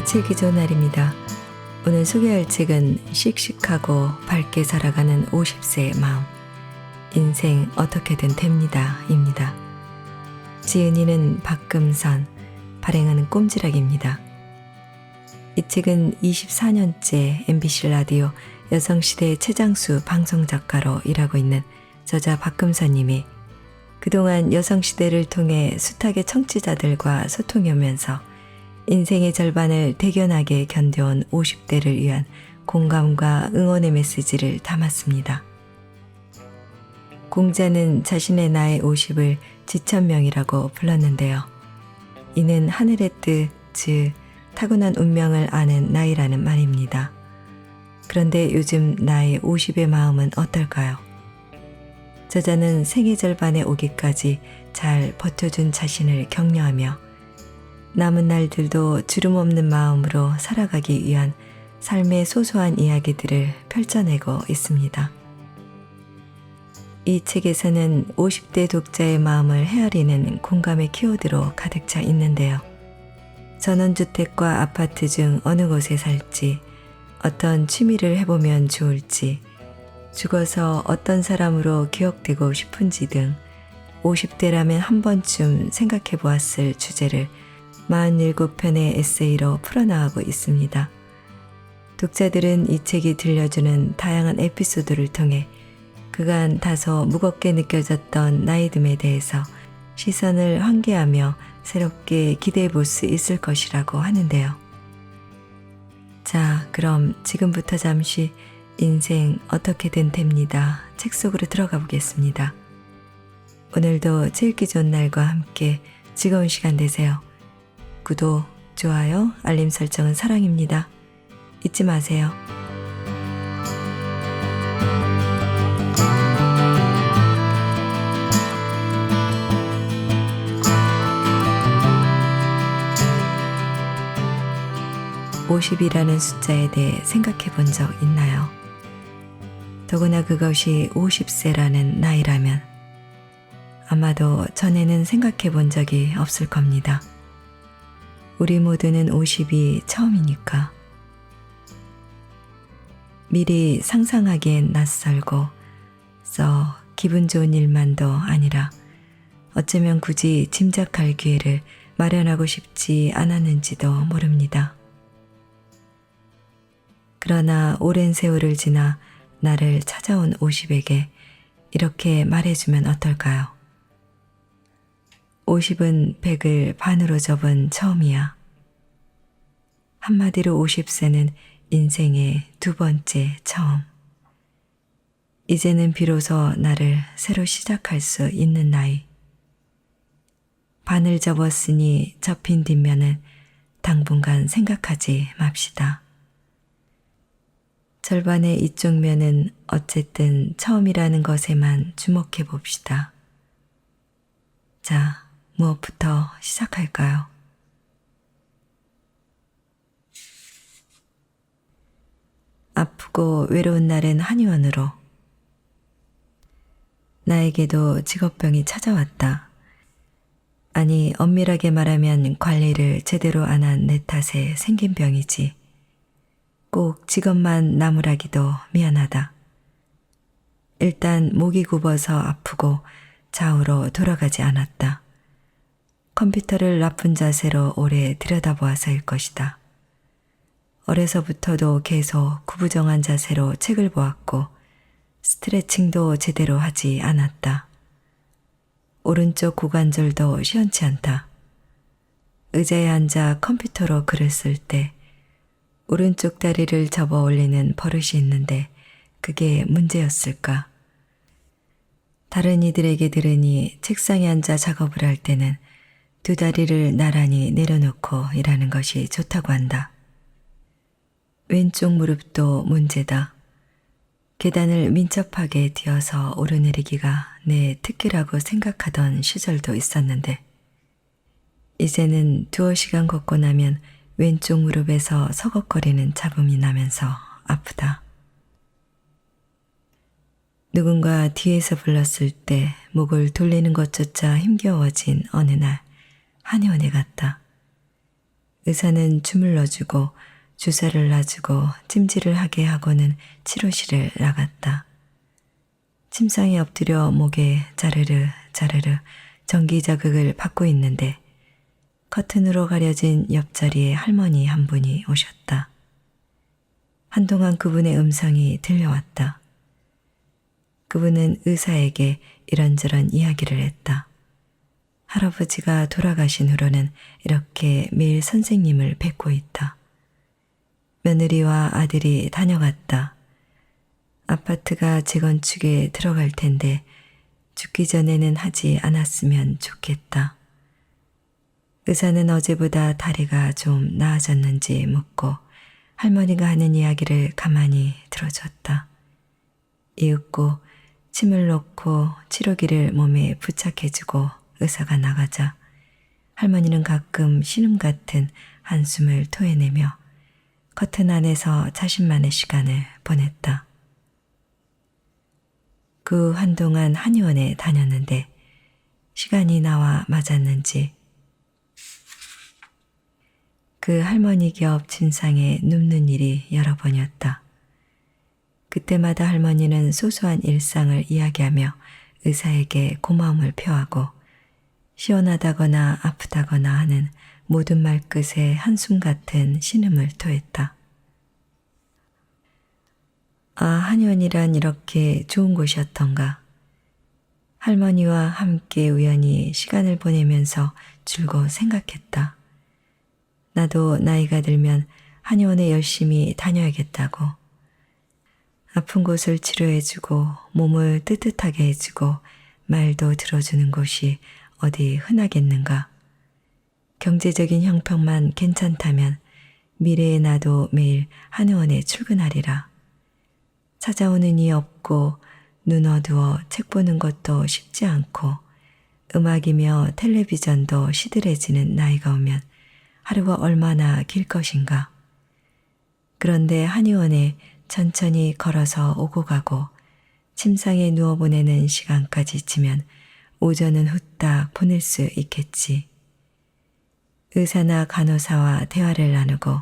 책이 좋은 날입니다. 오늘 소개할 책은 씩씩하고 밝게 살아가는 50세의 마음. 인생 어떻게든 됩니다. 입니다. 지은이는 박금선, 발행하는 꼼지락입니다. 이 책은 24년째 MBC 라디오 여성시대 최장수 방송작가로 일하고 있는 저자 박금선님이 그동안 여성시대를 통해 숱하게 청취자들과 소통하면서 인생의 절반을 대견하게 견뎌온 50대를 위한 공감과 응원의 메시지를 담았습니다. 공자는 자신의 나이 50을 지천명이라고 불렀는데요. 이는 하늘의 뜻, 즉 타고난 운명을 아는 나이라는 말입니다. 그런데 요즘 나이 50의 마음은 어떨까요? 저자는 생애 절반에 오기까지 잘 버텨준 자신을 격려하며 남은 날들도 주름 없는 마음으로 살아가기 위한 삶의 소소한 이야기들을 펼쳐내고 있습니다. 이 책에서는 50대 독자의 마음을 헤아리는 공감의 키워드로 가득 차 있는데요. 전원주택과 아파트 중 어느 곳에 살지, 어떤 취미를 해보면 좋을지, 죽어서 어떤 사람으로 기억되고 싶은지 등 50대라면 한 번쯤 생각해 보았을 주제를 47편의 에세이로 풀어나가고 있습니다. 독자들은 이 책이 들려주는 다양한 에피소드를 통해 그간 다소 무겁게 느껴졌던 나이듦에 대해서 시선을 환기하며 새롭게 기대해 볼 수 있을 것이라고 하는데요. 자, 그럼 지금부터 잠시 인생 어떻게든 됩니다. 책 속으로 들어가 보겠습니다. 오늘도 읽기 좋은 날과 함께 즐거운 시간 되세요. 구독, 좋아요, 알림 설정은 사랑입니다. 잊지 마세요. (50이라는) 숫자에 대해 생각해 본 적 있나요? 더구나 그것이 50세라는 나이라면 아마도 전에는 생각해 본 적이 없을 겁니다. 우리 모두는 50이 처음이니까. 미리 상상하기엔 낯설고 썩 기분 좋은 일만도 아니라 어쩌면 굳이 짐작할 기회를 마련하고 싶지 않았는지도 모릅니다. 그러나 오랜 세월을 지나 나를 찾아온 50에게 이렇게 말해주면 어떨까요? 50은 100을 반으로 접은 처음이야. 한마디로 50세는 인생의 두 번째 처음. 이제는 비로소 나를 새로 시작할 수 있는 나이. 반을 접었으니 접힌 뒷면은 당분간 생각하지 맙시다. 절반의 이쪽 면은 어쨌든 처음이라는 것에만 주목해 봅시다. 자, 무엇부터 시작할까요? 아프고 외로운 날엔 한의원으로. 나에게도 직업병이 찾아왔다. 아니, 엄밀하게 말하면 관리를 제대로 안 한 내 탓에 생긴 병이지. 꼭 직업만 나무라기도 미안하다. 일단 목이 굽어서 아프고 좌우로 돌아가지 않았다. 컴퓨터를 나쁜 자세로 오래 들여다보아서일 것이다. 어려서부터도 계속 구부정한 자세로 책을 보았고 스트레칭도 제대로 하지 않았다. 오른쪽 고관절도 시원치 않다. 의자에 앉아 컴퓨터로 글을 쓸 때 오른쪽 다리를 접어 올리는 버릇이 있는데 그게 문제였을까? 다른 이들에게 들으니 책상에 앉아 작업을 할 때는 두 다리를 나란히 내려놓고 일하는 것이 좋다고 한다. 왼쪽 무릎도 문제다. 계단을 민첩하게 뛰어서 오르내리기가 내 특기라고 생각하던 시절도 있었는데 이제는 두어 시간 걷고 나면 왼쪽 무릎에서 서걱거리는 잡음이 나면서 아프다. 누군가 뒤에서 불렀을 때 목을 돌리는 것조차 힘겨워진 어느 날 한의원에 갔다. 의사는 줌을 넣어주고 주사를 놔주고 찜질을 하게 하고는 치료실을 나갔다. 침상에 엎드려 목에 자르르 자르르 전기 자극을 받고 있는데 커튼으로 가려진 옆자리에 할머니 한 분이 오셨다. 한동안 그분의 음성이 들려왔다. 그분은 의사에게 이런저런 이야기를 했다. 할아버지가 돌아가신 후로는 이렇게 매일 선생님을 뵙고 있다. 며느리와 아들이 다녀갔다. 아파트가 재건축에 들어갈 텐데 죽기 전에는 하지 않았으면 좋겠다. 의사는 어제보다 다리가 좀 나아졌는지 묻고 할머니가 하는 이야기를 가만히 들어줬다. 이윽고 침을 놓고 치료기를 몸에 부착해주고 의사가 나가자 할머니는 가끔 신음 같은 한숨을 토해내며 커튼 안에서 자신만의 시간을 보냈다. 그 한동안 한의원에 다녔는데 시간이 나와 맞았는지 그 할머니 겹 침상에 눕는 일이 여러 번이었다. 그때마다 할머니는 소소한 일상을 이야기하며 의사에게 고마움을 표하고 시원하다거나 아프다거나 하는 모든 말끝에 한숨 같은 신음을 토했다. 아, 한의원이란 이렇게 좋은 곳이었던가. 할머니와 함께 우연히 시간을 보내면서 줄곧 생각했다. 나도 나이가 들면 한의원에 열심히 다녀야겠다고. 아픈 곳을 치료해주고 몸을 뜨뜻하게 해주고 말도 들어주는 곳이 어디 흔하겠는가. 경제적인 형편만 괜찮다면 미래의 나도 매일 한의원에 출근하리라. 찾아오는 이 없고 눈 어두워 책 보는 것도 쉽지 않고 음악이며 텔레비전도 시들해지는 나이가 오면 하루가 얼마나 길 것인가. 그런데 한의원에 천천히 걸어서 오고 가고 침상에 누워 보내는 시간까지 치면 오전은 후딱 보낼 수 있겠지. 의사나 간호사와 대화를 나누고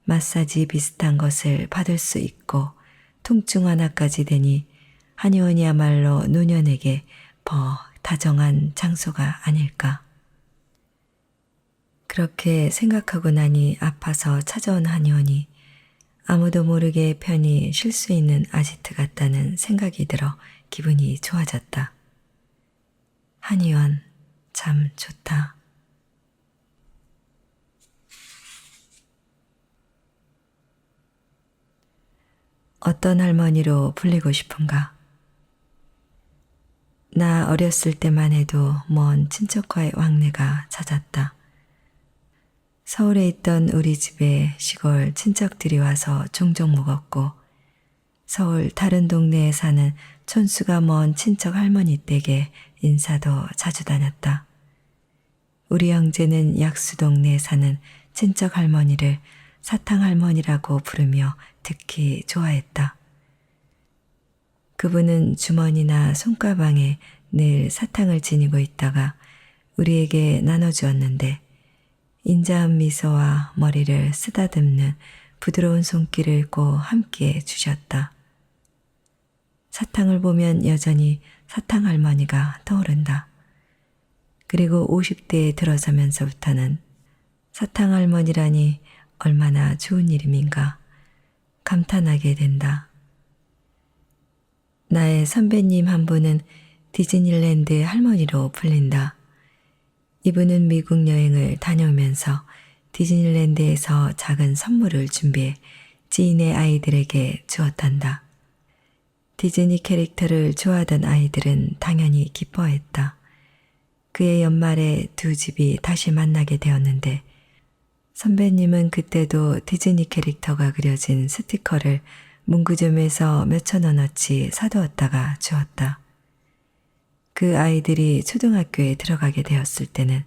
마사지 비슷한 것을 받을 수 있고 통증 완화까지 되니 한의원이야말로 노년에게 다정한 장소가 아닐까. 그렇게 생각하고 나니 아파서 찾아온 한의원이 아무도 모르게 편히 쉴 수 있는 아지트 같다는 생각이 들어 기분이 좋아졌다. 한의원 참 좋다. 어떤 할머니로 불리고 싶은가? 나 어렸을 때만 해도 먼 친척과의 왕래가 잦았다. 서울에 있던 우리 집에 시골 친척들이 와서 종종 묵었고 서울 다른 동네에 사는 촌수가 먼 친척 할머니 댁에 인사도 자주 다녔다. 우리 형제는 약수 동네에 사는 친척 할머니를 사탕 할머니라고 부르며 특히 좋아했다. 그분은 주머니나 손가방에 늘 사탕을 지니고 있다가 우리에게 나눠주었는데 인자한 미소와 머리를 쓰다듬는 부드러운 손길을 꼭 함께 주셨다. 사탕을 보면 여전히 사탕 할머니가 떠오른다. 그리고 50대에 들어서면서부터는 사탕 할머니라니 얼마나 좋은 이름인가 감탄하게 된다. 나의 선배님 한 분은 디즈니랜드 할머니로 불린다. 이분은 미국 여행을 다녀오면서 디즈니랜드에서 작은 선물을 준비해 지인의 아이들에게 주었단다. 디즈니 캐릭터를 좋아하던 아이들은 당연히 기뻐했다. 그해 연말에 두 집이 다시 만나게 되었는데 선배님은 그때도 디즈니 캐릭터가 그려진 스티커를 문구점에서 몇천 원어치 사두었다가 주었다. 그 아이들이 초등학교에 들어가게 되었을 때는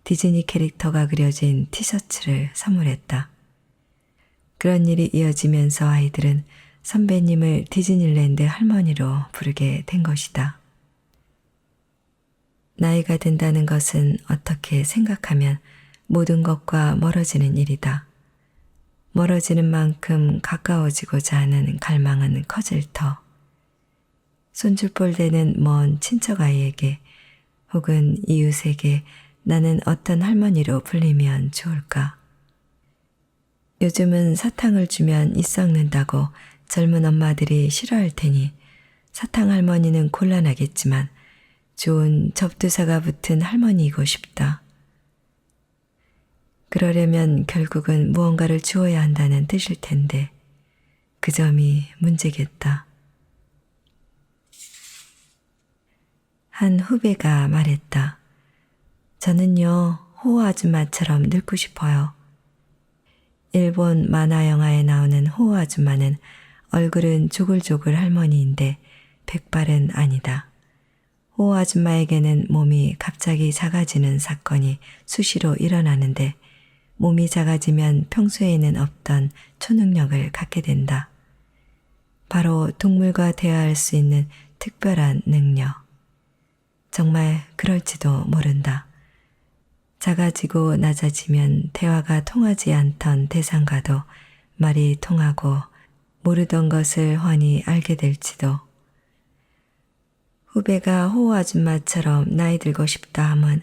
디즈니 캐릭터가 그려진 티셔츠를 선물했다. 그런 일이 이어지면서 아이들은 선배님을 디즈니랜드 할머니로 부르게 된 것이다. 나이가 든다는 것은 어떻게 생각하면 모든 것과 멀어지는 일이다. 멀어지는 만큼 가까워지고자 하는 갈망은 커질 터. 손줄볼 되는 먼 친척 아이에게 혹은 이웃에게 나는 어떤 할머니로 불리면 좋을까? 요즘은 사탕을 주면 이 썩는다고 젊은 엄마들이 싫어할 테니 사탕 할머니는 곤란하겠지만 좋은 접두사가 붙은 할머니이고 싶다. 그러려면 결국은 무언가를 주어야 한다는 뜻일 텐데 그 점이 문제겠다. 한 후배가 말했다. 저는요, 호호 아줌마처럼 늙고 싶어요. 일본 만화 영화에 나오는 호호 아줌마는 얼굴은 조글조글 할머니인데 백발은 아니다. 호호 아줌마에게는 몸이 갑자기 작아지는 사건이 수시로 일어나는데 몸이 작아지면 평소에는 없던 초능력을 갖게 된다. 바로 동물과 대화할 수 있는 특별한 능력. 정말 그럴지도 모른다. 작아지고 낮아지면 대화가 통하지 않던 대상과도 말이 통하고 모르던 것을 훤히 알게 될지도. 후배가 호호 아줌마처럼 나이 들고 싶다 함은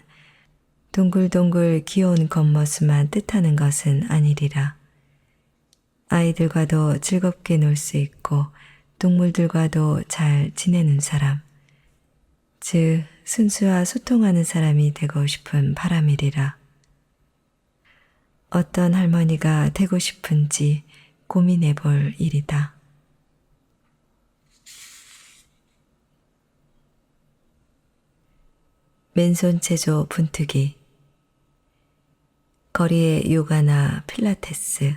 동글동글 귀여운 겉모습만 뜻하는 것은 아니리라. 아이들과도 즐겁게 놀 수 있고 동물들과도 잘 지내는 사람, 즉 순수와 소통하는 사람이 되고 싶은 바람이리라. 어떤 할머니가 되고 싶은지 고민해 볼 일이다. 맨손 체조 분투기. 거리에 요가나 필라테스,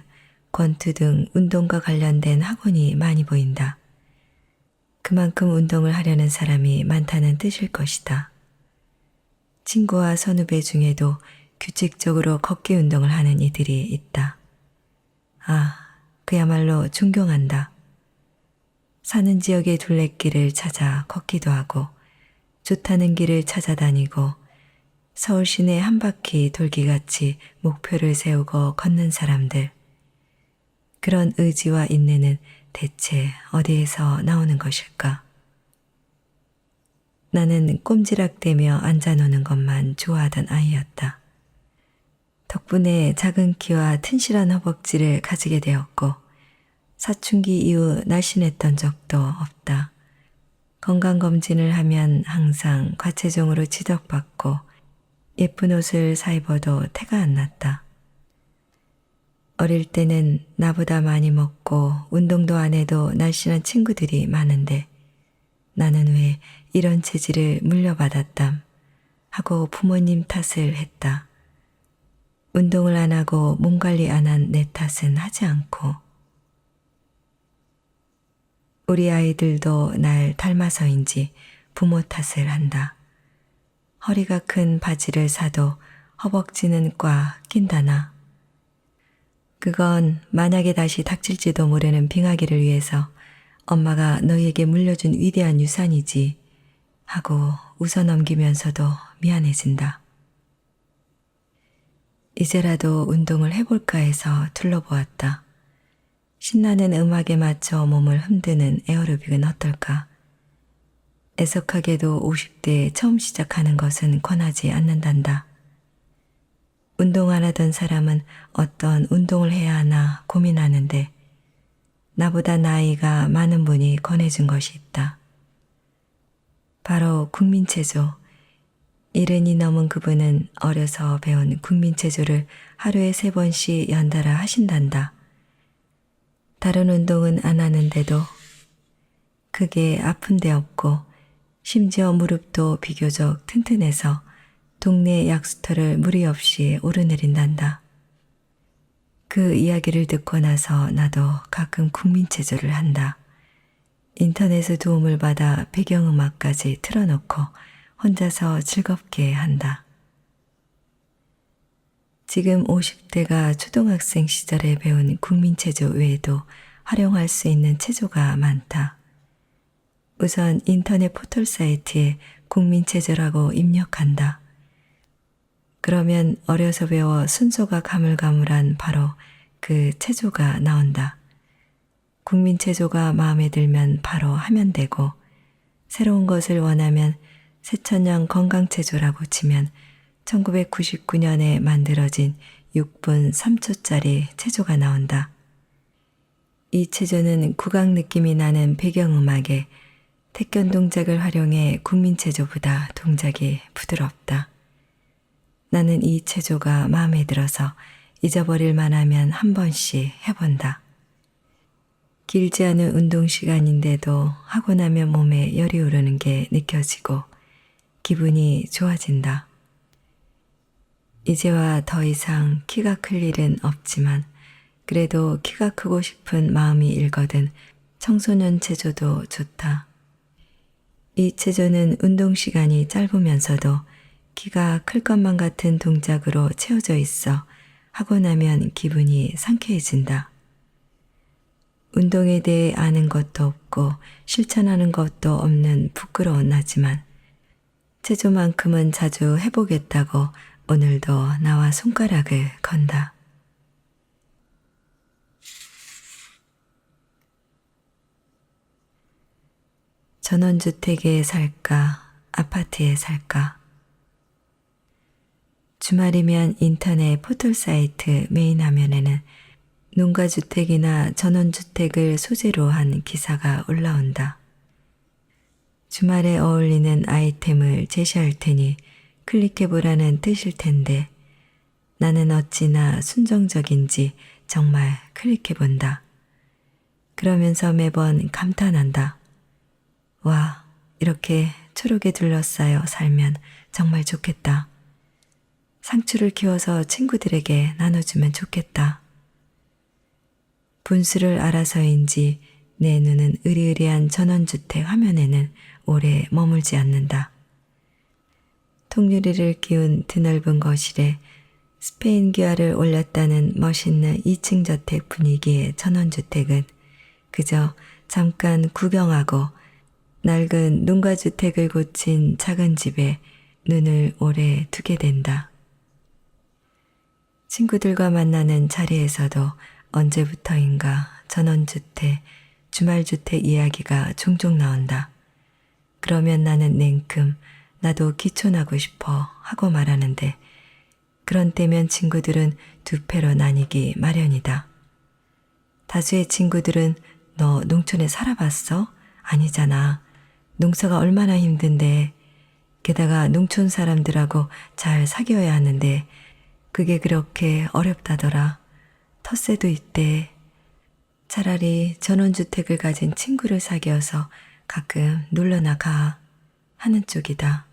권투 등 운동과 관련된 학원이 많이 보인다. 그만큼 운동을 하려는 사람이 많다는 뜻일 것이다. 친구와 선후배 중에도 규칙적으로 걷기 운동을 하는 이들이 있다. 아, 그야말로 존경한다. 사는 지역의 둘레길을 찾아 걷기도 하고 좋다는 길을 찾아다니고 서울 시내 한 바퀴 돌기같이 목표를 세우고 걷는 사람들. 그런 의지와 인내는 대체 어디에서 나오는 것일까? 나는 꼼지락대며 앉아노는 것만 좋아하던 아이였다. 덕분에 작은 키와 튼실한 허벅지를 가지게 되었고 사춘기 이후 날씬했던 적도 없다. 건강검진을 하면 항상 과체중으로 지적받고 예쁜 옷을 사 입어도 태가 안 났다. 어릴 때는 나보다 많이 먹고 운동도 안 해도 날씬한 친구들이 많은데 나는 왜 이런 체질을 물려받았담 하고 부모님 탓을 했다. 운동을 안 하고 몸 관리 안 한 내 탓은 하지 않고 우리 아이들도 날 닮아서인지 부모 탓을 한다. 허리가 큰 바지를 사도 허벅지는 꽉 낀다나. 그건 만약에 다시 닥칠지도 모르는 빙하기를 위해서 엄마가 너희에게 물려준 위대한 유산이지 하고 웃어넘기면서도 미안해진다. 이제라도 운동을 해볼까 해서 둘러보았다. 신나는 음악에 맞춰 몸을 흔드는 에어로빅은 어떨까? 애석하게도 50대에 처음 시작하는 것은 권하지 않는단다. 운동 안 하던 사람은 어떤 운동을 해야 하나 고민하는데 나보다 나이가 많은 분이 권해준 것이 있다. 바로 국민체조. 70이 넘은 그분은 어려서 배운 국민체조를 하루에 3번씩 연달아 하신단다. 다른 운동은 안 하는데도 크게 아픈 데 없고 심지어 무릎도 비교적 튼튼해서 동네 약수터를 무리 없이 오르내린단다. 그 이야기를 듣고 나서 나도 가끔 국민체조를 한다. 인터넷의 도움을 받아 배경음악까지 틀어놓고 혼자서 즐겁게 한다. 지금 50대가 초등학생 시절에 배운 국민체조 외에도 활용할 수 있는 체조가 많다. 우선 인터넷 포털 사이트에 국민체조라고 입력한다. 그러면 어려서 배워 순서가 가물가물한 바로 그 체조가 나온다. 국민체조가 마음에 들면 바로 하면 되고, 새로운 것을 원하면 새천년 건강체조라고 치면 1999년에 만들어진 6분 3초짜리 체조가 나온다. 이 체조는 국악 느낌이 나는 배경음악에 태권 동작을 활용해 국민체조보다 동작이 부드럽다. 나는 이 체조가 마음에 들어서 잊어버릴 만하면 한 번씩 해본다. 길지 않은 운동 시간인데도 하고 나면 몸에 열이 오르는 게 느껴지고 기분이 좋아진다. 이제와 더 이상 키가 클 일은 없지만 그래도 키가 크고 싶은 마음이 일거든 청소년 체조도 좋다. 이 체조는 운동 시간이 짧으면서도 키가 클 것만 같은 동작으로 채워져 있어 하고 나면 기분이 상쾌해진다. 운동에 대해 아는 것도 없고 실천하는 것도 없는 부끄러운 나지만 체조만큼은 자주 해보겠다고 오늘도 나와 손가락을 건다. 전원주택에 살까, 아파트에 살까? 주말이면 인터넷 포털 사이트 메인 화면에는 농가주택이나 전원주택을 소재로 한 기사가 올라온다. 주말에 어울리는 아이템을 제시할 테니 클릭해보라는 뜻일 텐데 나는 어찌나 순정적인지 정말 클릭해본다. 그러면서 매번 감탄한다. 와, 이렇게 초록에 둘러싸여 살면 정말 좋겠다. 상추를 키워서 친구들에게 나눠주면 좋겠다. 분수를 알아서인지 내 눈은 으리으리한 전원주택 화면에는 오래 머물지 않는다. 통유리를 끼운 드넓은 거실에 스페인 기와를 올렸다는 멋있는 2층 저택 분위기의 전원주택은 그저 잠깐 구경하고 낡은 농가주택을 고친 작은 집에 눈을 오래 두게 된다. 친구들과 만나는 자리에서도 언제부터인가 전원주택, 주말주택 이야기가 종종 나온다. 그러면 나는 냉큼 나도 기촌하고 싶어 하고 말하는데 그런 때면 친구들은 두 패로 나뉘기 마련이다. 다수의 친구들은 너 농촌에 살아봤어? 아니잖아. 농사가 얼마나 힘든데 게다가 농촌 사람들하고 잘 사귀어야 하는데 그게 그렇게 어렵다더라. 텃세도 있대. 차라리 전원주택을 가진 친구를 사귀어서 가끔 놀러나 가 하는 쪽이다.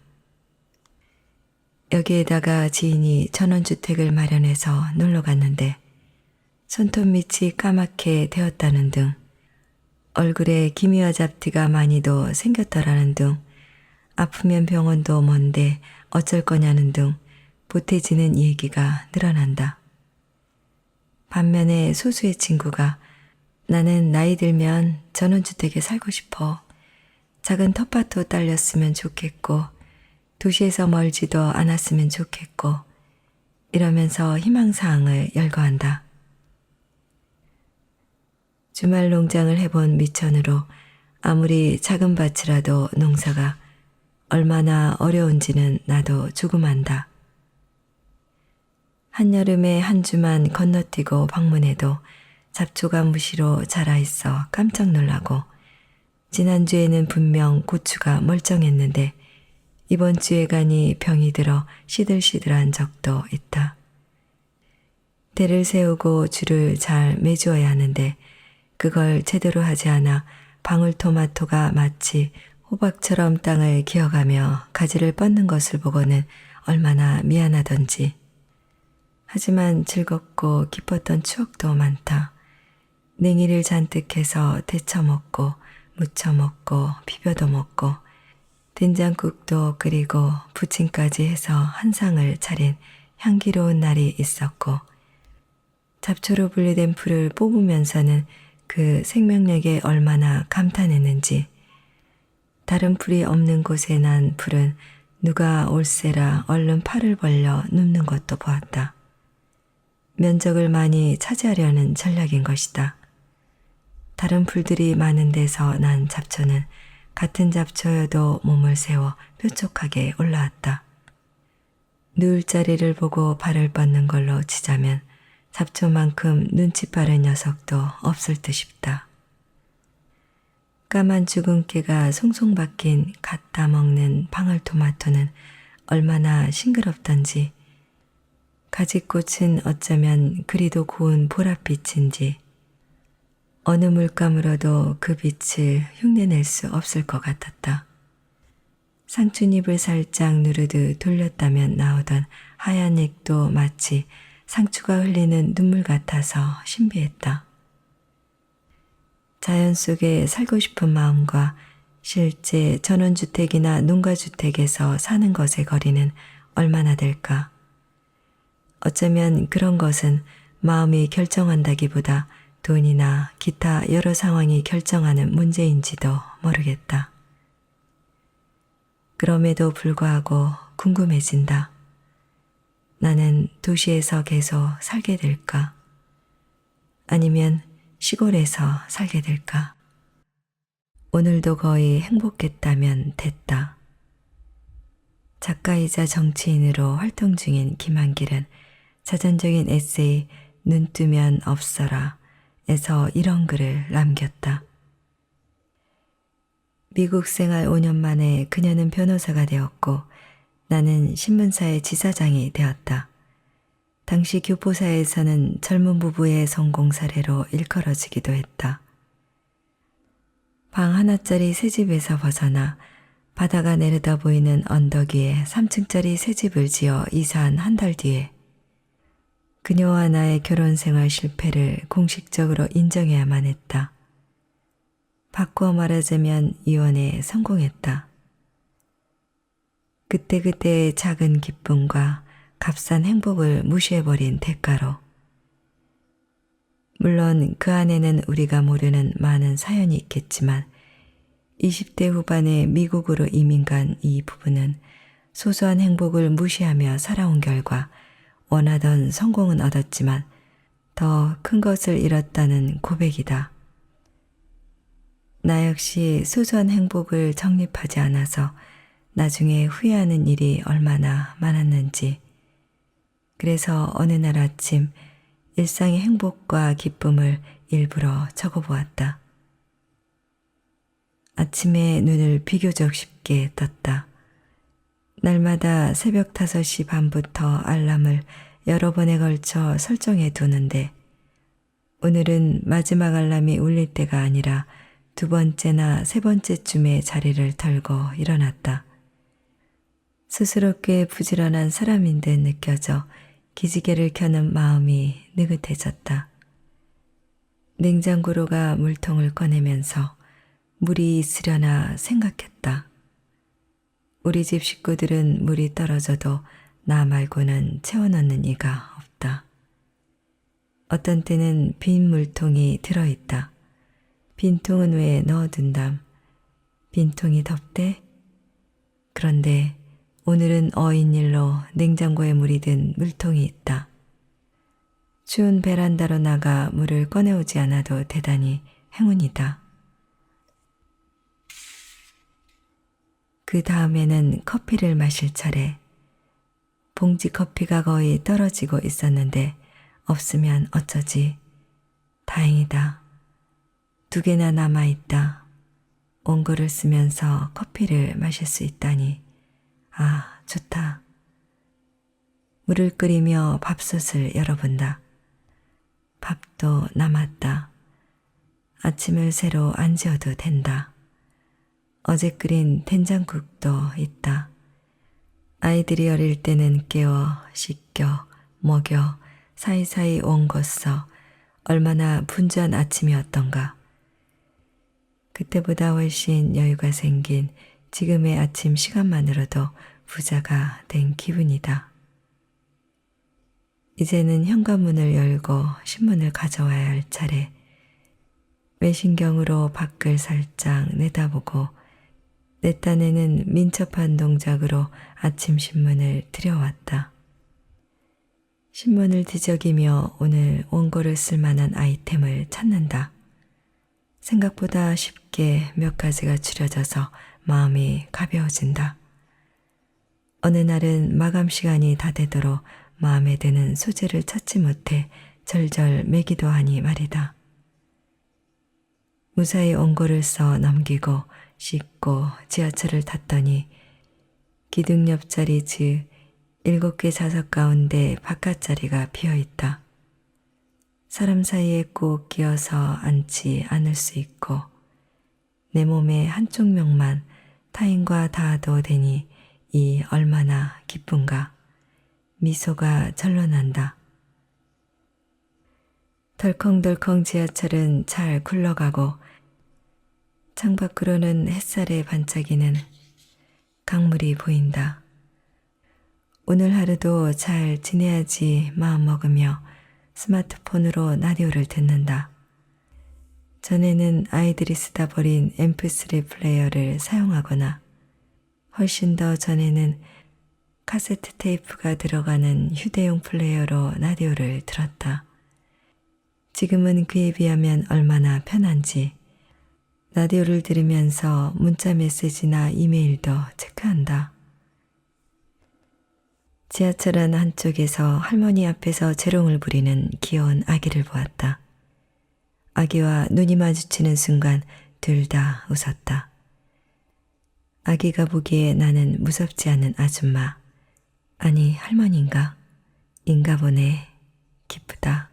여기에다가 지인이 전원주택을 마련해서 놀러 갔는데 손톱 밑이 까맣게 되었다는 등 얼굴에 기미와 잡티가 많이도 생겼더라는 등 아프면 병원도 먼데 어쩔 거냐는 등 보태지는 얘기가 늘어난다. 반면에 소수의 친구가 나는 나이 들면 전원주택에 살고 싶어. 작은 텃밭도 딸렸으면 좋겠고 도시에서 멀지도 않았으면 좋겠고 이러면서 희망사항을 열거한다. 주말 농장을 해본 미천으로 아무리 작은 밭이라도 농사가 얼마나 어려운지는 나도 조금 안다. 한여름에 한 주만 건너뛰고 방문해도 잡초가 무시로 자라있어 깜짝 놀라고 지난주에는 분명 고추가 멀쩡했는데 이번 주에 가니 병이 들어 시들시들한 적도 있다. 대를 세우고 줄을 잘 매주어야 하는데 그걸 제대로 하지 않아 방울토마토가 마치 호박처럼 땅을 기어가며 가지를 뻗는 것을 보고는 얼마나 미안하던지. 하지만 즐겁고 기뻤던 추억도 많다. 냉이를 잔뜩 해서 데쳐 먹고 무쳐 먹고 비벼도 먹고 된장국도 끓이고 부침까지 해서 한 상을 차린 향기로운 날이 있었고 잡초로 분리된 풀을 뽑으면서는 그 생명력에 얼마나 감탄했는지 다른 풀이 없는 곳에 난 풀은 누가 올세라 얼른 팔을 벌려 눕는 것도 보았다. 면적을 많이 차지하려는 전략인 것이다. 다른 풀들이 많은 데서 난 잡초는 같은 잡초여도 몸을 세워 뾰족하게 올라왔다. 누울 자리를 보고 발을 뻗는 걸로 치자면 잡초만큼 눈치 빠른 녀석도 없을 듯 싶다. 까만 주근깨가 송송 박힌 갓 따먹는 방울토마토는 얼마나 싱그럽던지, 가지꽃은 어쩌면 그리도 고운 보랏빛인지 어느 물감으로도 그 빛을 흉내낼 수 없을 것 같았다. 상추잎을 살짝 누르듯 돌렸다면 나오던 하얀 액도 마치 상추가 흘리는 눈물 같아서 신비했다. 자연 속에 살고 싶은 마음과 실제 전원주택이나 농가주택에서 사는 것의 거리는 얼마나 될까? 어쩌면 그런 것은 마음이 결정한다기보다 돈이나 기타 여러 상황이 결정하는 문제인지도 모르겠다. 그럼에도 불구하고 궁금해진다. 나는 도시에서 계속 살게 될까? 아니면 시골에서 살게 될까? 오늘도 거의 행복했다면 됐다. 작가이자 정치인으로 활동 중인 김한길은 자전적인 에세이 눈 뜨면 없어라 에서 이런 글을 남겼다. 미국 생활 5년 만에 그녀는 변호사가 되었고 나는 신문사의 지사장이 되었다. 당시 교포사에서는 젊은 부부의 성공 사례로 일컬어지기도 했다. 방 하나짜리 새 집에서 벗어나 바다가 내려다 보이는 언덕 위에 3층짜리 새 집을 지어 이사한 한 달 뒤에 그녀와 나의 결혼 생활 실패를 공식적으로 인정해야만 했다. 바꾸어 말하자면 이혼에 성공했다. 그때그때의 작은 기쁨과 값싼 행복을 무시해버린 대가로. 물론 그 안에는 우리가 모르는 많은 사연이 있겠지만 20대 후반에 미국으로 이민 간 이 부부는 소소한 행복을 무시하며 살아온 결과 원하던 성공은 얻었지만 더 큰 것을 잃었다는 고백이다. 나 역시 소소한 행복을 정립하지 않아서 나중에 후회하는 일이 얼마나 많았는지. 그래서 어느 날 아침 일상의 행복과 기쁨을 일부러 적어보았다. 아침에 눈을 비교적 쉽게 떴다. 날마다 새벽 5시 반부터 알람을 여러 번에 걸쳐 설정해 두는데 오늘은 마지막 알람이 울릴 때가 아니라 2번째나 3번째쯤에 자리를 털고 일어났다. 스스로 꽤 부지런한 사람인 듯 느껴져 기지개를 켜는 마음이 느긋해졌다. 냉장고로가 물통을 꺼내면서 물이 있으려나 생각했다. 우리 집 식구들은 물이 떨어져도 나 말고는 채워넣는 이가 없다. 어떤 때는 빈 물통이 들어있다. 빈 통은 왜 넣어둔담? 빈 통이 덥대? 그런데 오늘은 어인일로 냉장고에 물이 든 물통이 있다. 추운 베란다로 나가 물을 꺼내오지 않아도 대단히 행운이다. 그 다음에는 커피를 마실 차례. 봉지 커피가 거의 떨어지고 있었는데 없으면 어쩌지. 다행이다. 2개나 남아있다. 온글을 쓰면서 커피를 마실 수 있다니. 아, 좋다. 물을 끓이며 밥솥을 열어본다. 밥도 남았다. 아침을 새로 안 지어도 된다. 어제 끓인 된장국도 있다. 아이들이 어릴 때는 깨워, 씻겨, 먹여, 사이사이 옹거써 얼마나 분주한 아침이었던가. 그때보다 훨씬 여유가 생긴 지금의 아침 시간만으로도 부자가 된 기분이다. 이제는 현관문을 열고 신문을 가져와야 할 차례. 외신경으로 밖을 살짝 내다보고 내 딴에는 민첩한 동작으로 아침 신문을 들여왔다. 신문을 뒤적이며 오늘 원고를 쓸 만한 아이템을 찾는다. 생각보다 쉽게 몇 가지가 추려져서 마음이 가벼워진다. 어느 날은 마감 시간이 다 되도록 마음에 드는 소재를 찾지 못해 절절 매기도 하니 말이다. 무사히 원고를 써 넘기고 씻고 지하철을 탔더니 기둥 옆자리 즉 7개 좌석 가운데 바깥 자리가 비어있다. 사람 사이에 꼭 끼어서 앉지 않을 수 있고 내 몸의 한쪽 면만 타인과 닿아도 되니 이 얼마나 기쁜가. 미소가 절로 난다. 덜컹덜컹 지하철은 잘 굴러가고 창밖으로는 햇살에 반짝이는 강물이 보인다. 오늘 하루도 잘 지내야지 마음먹으며 스마트폰으로 라디오를 듣는다. 전에는 아이들이 쓰다 버린 mp3 플레이어를 사용하거나 훨씬 더 전에는 카세트 테이프가 들어가는 휴대용 플레이어로 라디오를 들었다. 지금은 그에 비하면 얼마나 편한지 라디오를 들으면서 문자 메시지나 이메일도 체크한다. 지하철 안 한쪽에서 할머니 앞에서 재롱을 부리는 귀여운 아기를 보았다. 아기와 눈이 마주치는 순간 둘 다 웃었다. 아기가 보기에 나는 무섭지 않은 아줌마, 아니 할머니인가? 인가 보네. 기쁘다.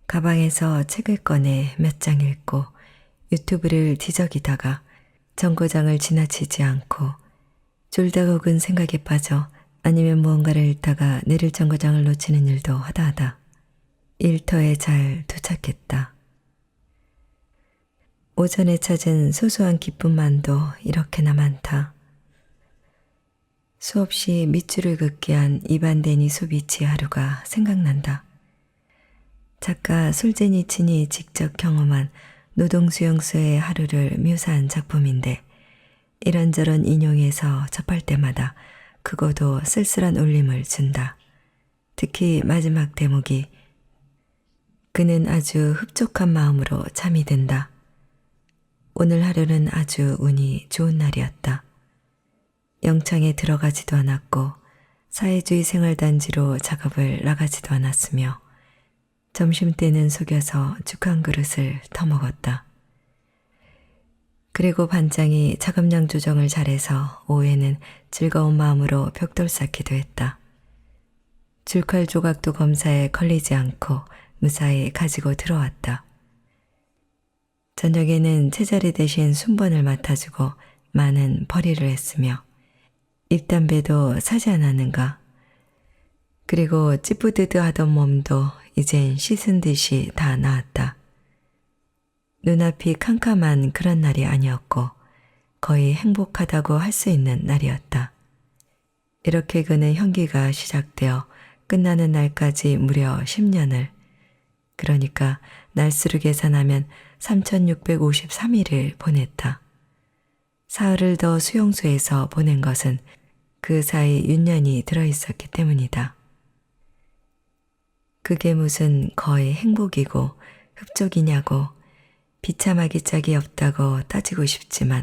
가방에서 책을 꺼내 몇 장 읽고 유튜브를 뒤적이다가 정거장을 지나치지 않고 졸다 혹은 생각에 빠져 아니면 무언가를 읽다가 내릴 정거장을 놓치는 일도 하다하다 일터에 잘 도착했다. 오전에 찾은 소소한 기쁨만도 이렇게나 많다. 수없이 밑줄을 긋게 한 이반데니 소비치의 하루가 생각난다. 작가 솔제니친이 직접 경험한 노동수용소의 하루를 묘사한 작품인데 이런저런 인용해서 접할 때마다 그거도 쓸쓸한 울림을 준다. 특히 마지막 대목이 그는 아주 흡족한 마음으로 잠이 든다. 오늘 하루는 아주 운이 좋은 날이었다. 영창에 들어가지도 않았고 사회주의 생활단지로 작업을 나가지도 않았으며 점심때는 속여서 죽 한 그릇을 터먹었다. 그리고 반장이 작업량 조정을 잘해서 오후에는 즐거운 마음으로 벽돌 쌓기도 했다. 줄칼 조각도 검사에 걸리지 않고 무사히 가지고 들어왔다. 저녁에는 채자리 대신 순번을 맡아주고 많은 벌이를 했으며 입담배도 사지 않았는가. 그리고 찌뿌드드 하던 몸도 이젠 씻은 듯이 다 나았다. 눈앞이 캄캄한 그런 날이 아니었고 거의 행복하다고 할 수 있는 날이었다. 이렇게 그는 형기가 시작되어 끝나는 날까지 무려 10년을, 그러니까 날수로 계산하면 3653일을 보냈다. 사흘을 더 수용소에서 보낸 것은 그 사이 윤년이 들어있었기 때문이다. 그게 무슨 거의 행복이고 흡족이냐고 비참하기 짝이 없다고 따지고 싶지만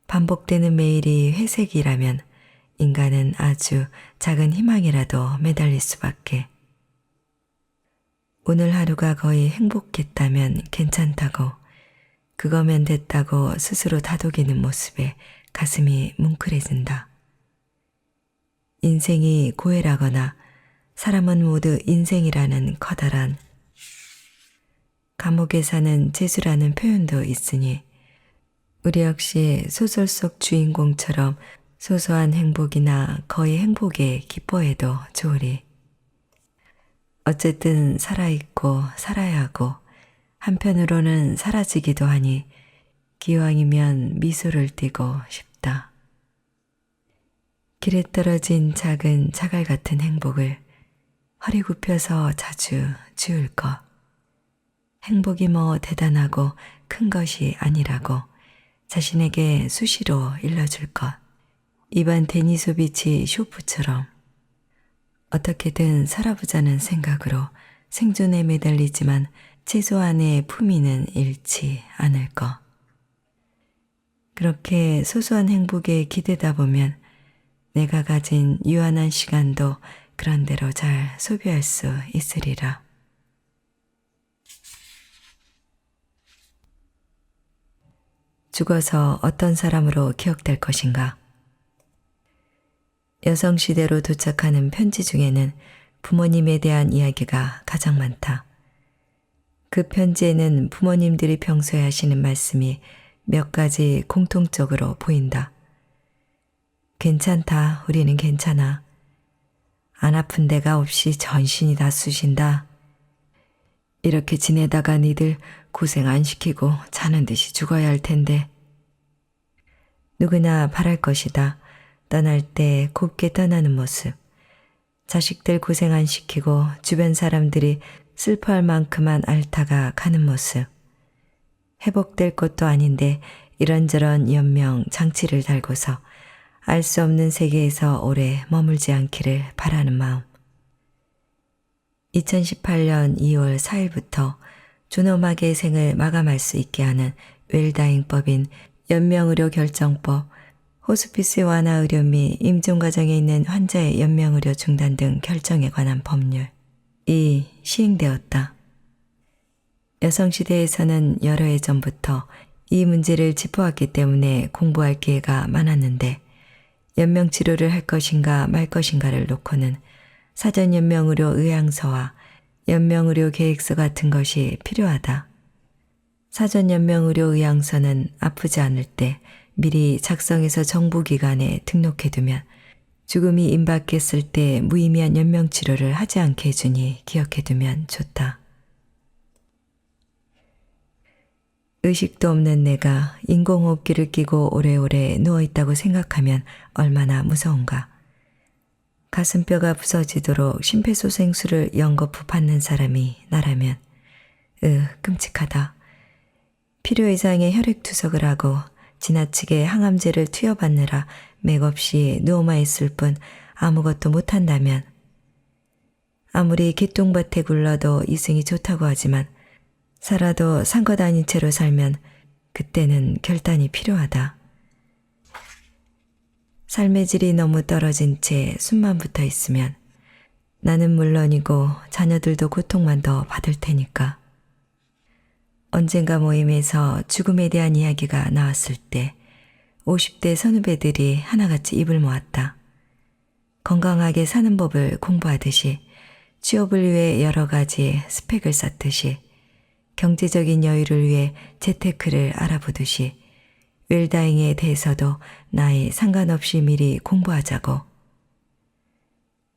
반복되는 매일이 회색이라면 인간은 아주 작은 희망이라도 매달릴 수밖에. 오늘 하루가 거의 행복했다면 괜찮다고, 그거면 됐다고 스스로 다독이는 모습에 가슴이 뭉클해진다. 인생이 고해라거나 사람은 모두 인생이라는 커다란 감옥에 사는 재수라는 표현도 있으니 우리 역시 소설 속 주인공처럼 소소한 행복이나 거의 행복에 기뻐해도 좋으리. 어쨌든 살아있고 살아야 하고 한편으로는 사라지기도 하니 기왕이면 미소를 띠고 싶다. 길에 떨어진 작은 자갈 같은 행복을 허리 굽혀서 자주 지울 것. 행복이 뭐 대단하고 큰 것이 아니라고 자신에게 수시로 일러줄 것. 이반 데니소비치 쇼프처럼 어떻게든 살아보자는 생각으로 생존에 매달리지만 최소한의 품위는 잃지 않을 것. 그렇게 소소한 행복에 기대다 보면 내가 가진 유한한 시간도 그런대로 잘 소비할 수 있으리라. 죽어서 어떤 사람으로 기억될 것인가? 여성시대로 도착하는 편지 중에는 부모님에 대한 이야기가 가장 많다. 그 편지에는 부모님들이 평소에 하시는 말씀이 몇 가지 공통적으로 보인다. 괜찮다, 우리는 괜찮아. 안 아픈 데가 없이 전신이 다 쑤신다. 이렇게 지내다가 니들 고생 안 시키고 자는 듯이 죽어야 할 텐데. 누구나 바랄 것이다. 떠날 때 곱게 떠나는 모습. 자식들 고생 안 시키고 주변 사람들이 슬퍼할 만큼만 앓다가 가는 모습. 회복될 것도 아닌데 이런저런 연명 장치를 달고서 알 수 없는 세계에서 오래 머물지 않기를 바라는 마음. 2018년 2월 4일부터 존엄하게 생을 마감할 수 있게 하는 웰다잉법인 연명의료 결정법, 호스피스 완화 의료 및 임종 과정에 있는 환자의 연명의료 중단 등 결정에 관한 법률이 시행되었다. 여성시대에서는 여러 해 전부터 이 문제를 짚어왔기 때문에 공부할 기회가 많았는데 연명치료를 할 것인가 말 것인가를 놓고는 사전 연명의료 의향서와 연명의료 계획서 같은 것이 필요하다. 사전 연명의료 의향서는 아프지 않을 때 미리 작성해서 정부기관에 등록해두면 죽음이 임박했을 때 무의미한 연명치료를 하지 않게 해주니 기억해두면 좋다. 의식도 없는 내가 인공호흡기를 끼고 오래오래 누워있다고 생각하면 얼마나 무서운가. 가슴뼈가 부서지도록 심폐소생술을 연거푸 받는 사람이 나라면 끔찍하다. 필요 이상의 혈액투석을 하고 지나치게 항암제를 투여받느라 맥없이 누워만 있을 뿐 아무것도 못한다면 아무리 기똥밭에 굴러도 이승이 좋다고 하지만 살아도 산 것 아닌 채로 살면 그때는 결단이 필요하다. 삶의 질이 너무 떨어진 채 숨만 붙어 있으면 나는 물론이고 자녀들도 고통만 더 받을 테니까. 언젠가 모임에서 죽음에 대한 이야기가 나왔을 때 50대 선후배들이 하나같이 입을 모았다. 건강하게 사는 법을 공부하듯이 취업을 위해 여러 가지 스펙을 쌓듯이 경제적인 여유를 위해 재테크를 알아보듯이 웰다잉에 대해서도 나이 상관없이 미리 공부하자고.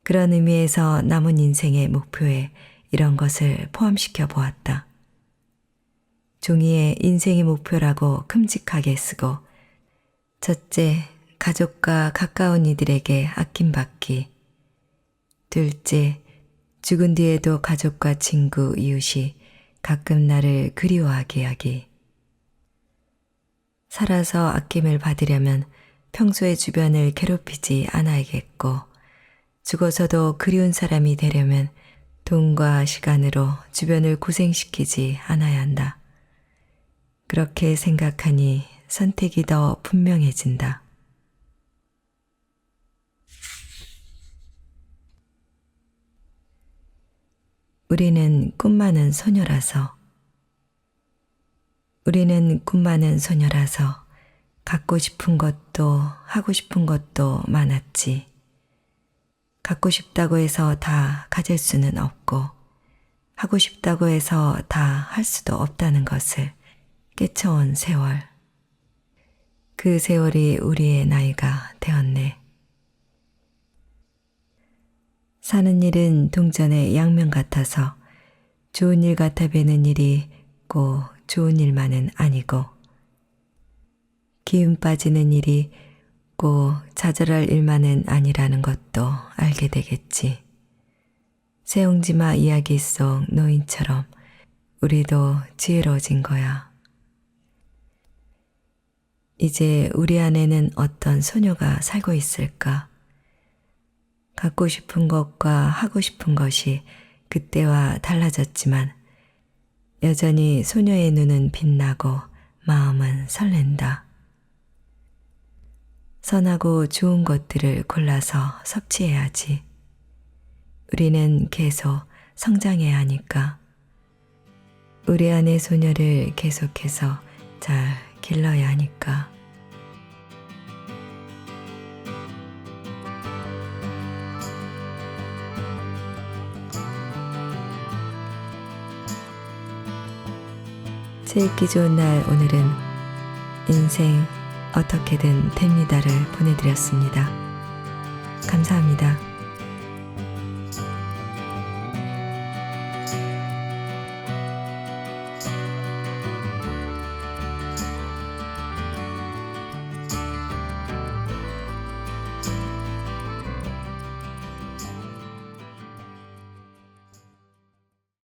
그런 의미에서 남은 인생의 목표에 이런 것을 포함시켜 보았다. 종이에 인생의 목표라고 큼직하게 쓰고 첫째, 가족과 가까운 이들에게 아낌받기. 둘째, 죽은 뒤에도 가족과 친구, 이웃이 가끔 나를 그리워하게 하기. 살아서 아낌을 받으려면 평소에 주변을 괴롭히지 않아야겠고, 죽어서도 그리운 사람이 되려면 돈과 시간으로 주변을 고생시키지 않아야 한다. 그렇게 생각하니 선택이 더 분명해진다. 우리는 꿈 많은 소녀라서 갖고 싶은 것도 하고 싶은 것도 많았지. 갖고 싶다고 해서 다 가질 수는 없고 하고 싶다고 해서 다 할 수도 없다는 것을 깨쳐온 세월. 그 세월이 우리의 나이가 되었네. 사는 일은 동전의 양면 같아서 좋은 일 같아 뵈는 일이 꼭 좋은 일만은 아니고 기운 빠지는 일이 꼭 좌절할 일만은 아니라는 것도 알게 되겠지. 세옹지마 이야기 속 노인처럼 우리도 지혜로워진 거야. 이제 우리 안에는 어떤 소녀가 살고 있을까? 갖고 싶은 것과 하고 싶은 것이 그때와 달라졌지만 여전히 소녀의 눈은 빛나고 마음은 설렌다. 선하고 좋은 것들을 골라서 섭취해야지. 우리는 계속 성장해야 하니까. 우리 안의 소녀를 계속해서 잘 길러야 하니까. 책 읽기 좋은 날 오늘은 인생 어떻게든 됩니다를 보내드렸습니다. 감사합니다.